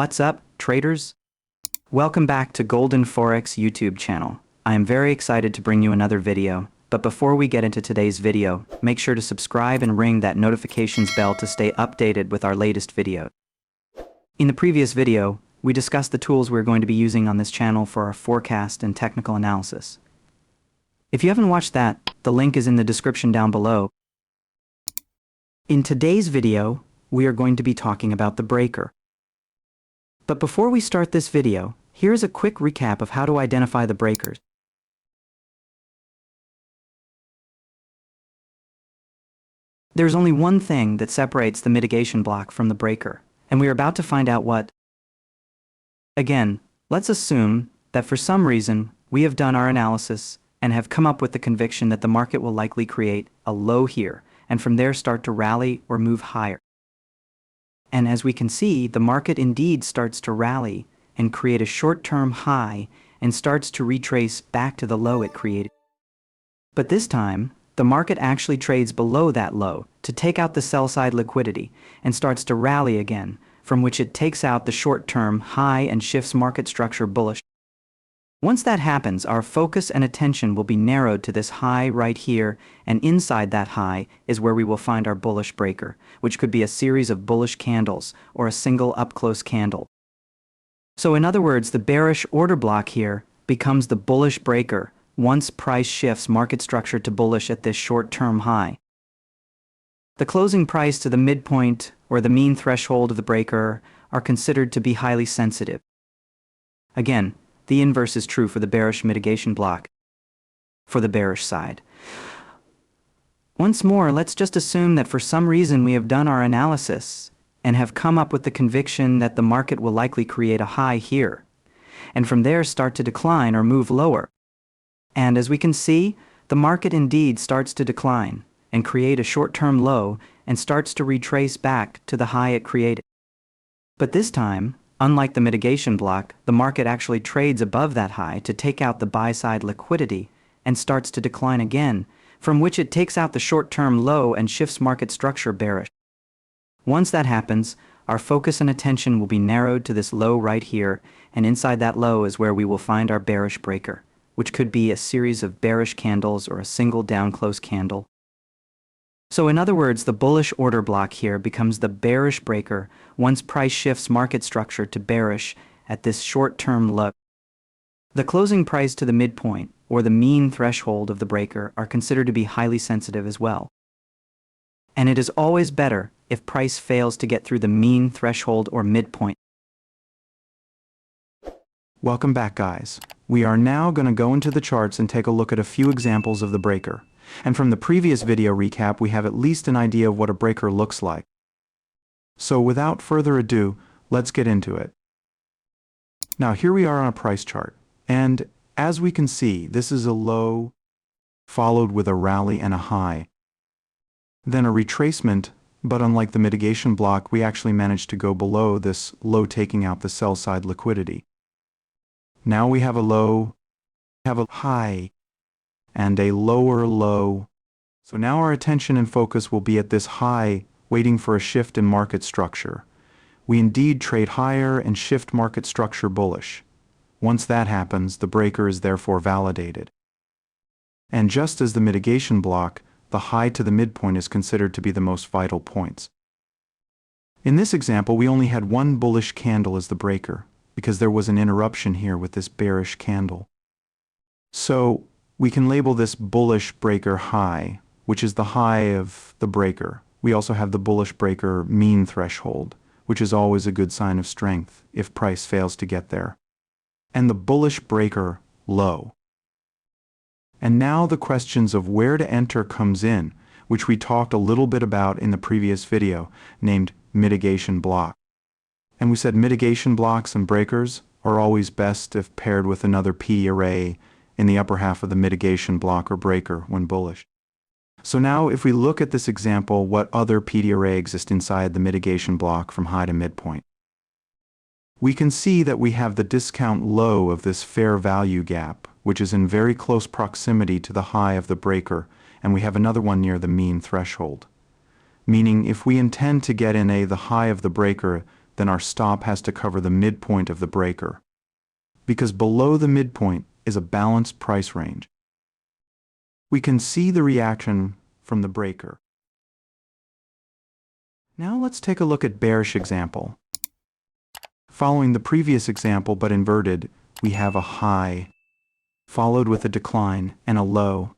What's up, traders? Welcome back to Golden Forex YouTube channel. I am very excited to bring you another video, but before we get into today's video, make sure to subscribe and ring that notifications bell to stay updated with our latest video. In the previous video, we discussed the tools we're going to be using on this channel for our forecast and technical analysis. If you haven't watched that, the link is in the description down below. In today's video, we are going to be talking about the breaker. But before we start this video, here's a quick recap of how to identify the breakers. There's only one thing that separates the mitigation block from the breaker, and we are about to find out what. Again, let's assume that for some reason we have done our analysis and have come up with the conviction that the market will likely create a low here, and from there start to rally or move higher. And as we can see, the market indeed starts to rally and create a short-term high and starts to retrace back to the low it created. But this time, the market actually trades below that low to take out the sell-side liquidity and starts to rally again, from which it takes out the short-term high and shifts market structure bullish. Once that happens, our focus and attention will be narrowed to this high right here, and inside that high is where we will find our bullish breaker, which could be a series of bullish candles or a single up-close candle. So in other words, the bearish order block here becomes the bullish breaker once price shifts market structure to bullish at this short-term high. The closing price to the midpoint or the mean threshold of the breaker are considered to be highly sensitive. Again, the inverse is true for the bearish mitigation block, for the bearish side. Once more, let's just assume that for some reason we have done our analysis and have come up with the conviction that the market will likely create a high here, and from there start to decline or move lower. And as we can see, the market indeed starts to decline and create a short-term low and starts to retrace back to the high it created. But this time, unlike the mitigation block, the market actually trades above that high to take out the buy-side liquidity and starts to decline again, from which it takes out the short-term low and shifts market structure bearish. Once that happens, our focus and attention will be narrowed to this low right here, and inside that low is where we will find our bearish breaker, which could be a series of bearish candles or a single down-close candle. So in other words, the bullish order block here becomes the bearish breaker once price shifts market structure to bearish at this short-term low. The closing price to the midpoint or the mean threshold of the breaker are considered to be highly sensitive as well. And it is always better if price fails to get through the mean threshold or midpoint. Welcome back, guys. We are now going to go into the charts and take a look at a few examples of the breaker. And from the previous video recap, we have at least an idea of what a breaker looks like. So without further ado, let's get into it. Now here we are on a price chart, and as we can see, this is a low followed with a rally and a high. Then a retracement, but unlike the mitigation block, we actually managed to go below this low, taking out the sell side liquidity. Now we have a low, have a high, and a lower low. So now our attention and focus will be at this high, waiting for a shift in market structure. We indeed trade higher and shift market structure bullish. Once that happens, the breaker is therefore validated. And just as the mitigation block, the high to the midpoint is considered to be the most vital points. In this example, we only had one bullish candle as the breaker, because there was an interruption here with this bearish candle. So we can label this bullish breaker high, which is the high of the breaker. We also have the bullish breaker mean threshold, which is always a good sign of strength if price fails to get there. And the bullish breaker low. And now the questions of where to enter comes in, which we talked a little bit about in the previous video, named mitigation block. And we said mitigation blocks and breakers are always best if paired with another PD array in the upper half of the mitigation block or breaker when bullish. So now if we look at this example, what other PD array exists inside the mitigation block from high to midpoint? We can see that we have the discount low of this fair value gap, which is in very close proximity to the high of the breaker, and we have another one near the mean threshold. Meaning if we intend to get in the high of the breaker, then our stop has to cover the midpoint of the breaker, because below the midpoint is a balanced price range. We can see the reaction from the breaker. Now let's take a look at bearish example. Following the previous example but inverted, we have a high, followed with a decline and a low.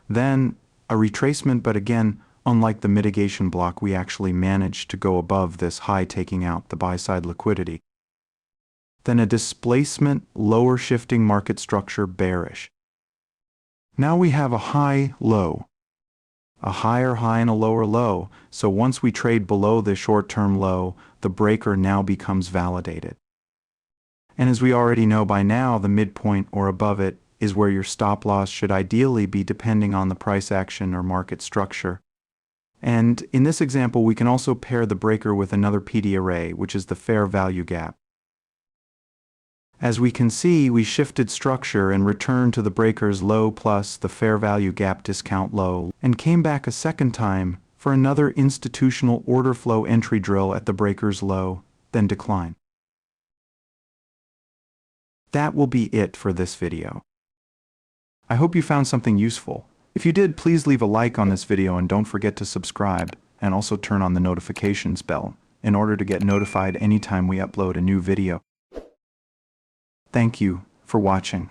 Then a retracement, but again, unlike the mitigation block, we actually managed to go above this high, taking out the buy-side liquidity. Then a displacement, lower shifting market structure, bearish. Now we have a high, low, a higher high and a lower low. So once we trade below the short-term low, the breaker now becomes validated. And as we already know by now, the midpoint or above it is where your stop loss should ideally be, depending on the price action or market structure. And in this example, we can also pair the breaker with another PD array, which is the fair value gap. As we can see, we shifted structure and returned to the breaker's low plus the fair value gap discount low, and came back a second time for another institutional order flow entry drill at the breaker's low, then decline. That will be it for this video. I hope you found something useful. If you did, please leave a like on this video and don't forget to subscribe, and also turn on the notifications bell in order to get notified anytime we upload a new video. Thank you for watching.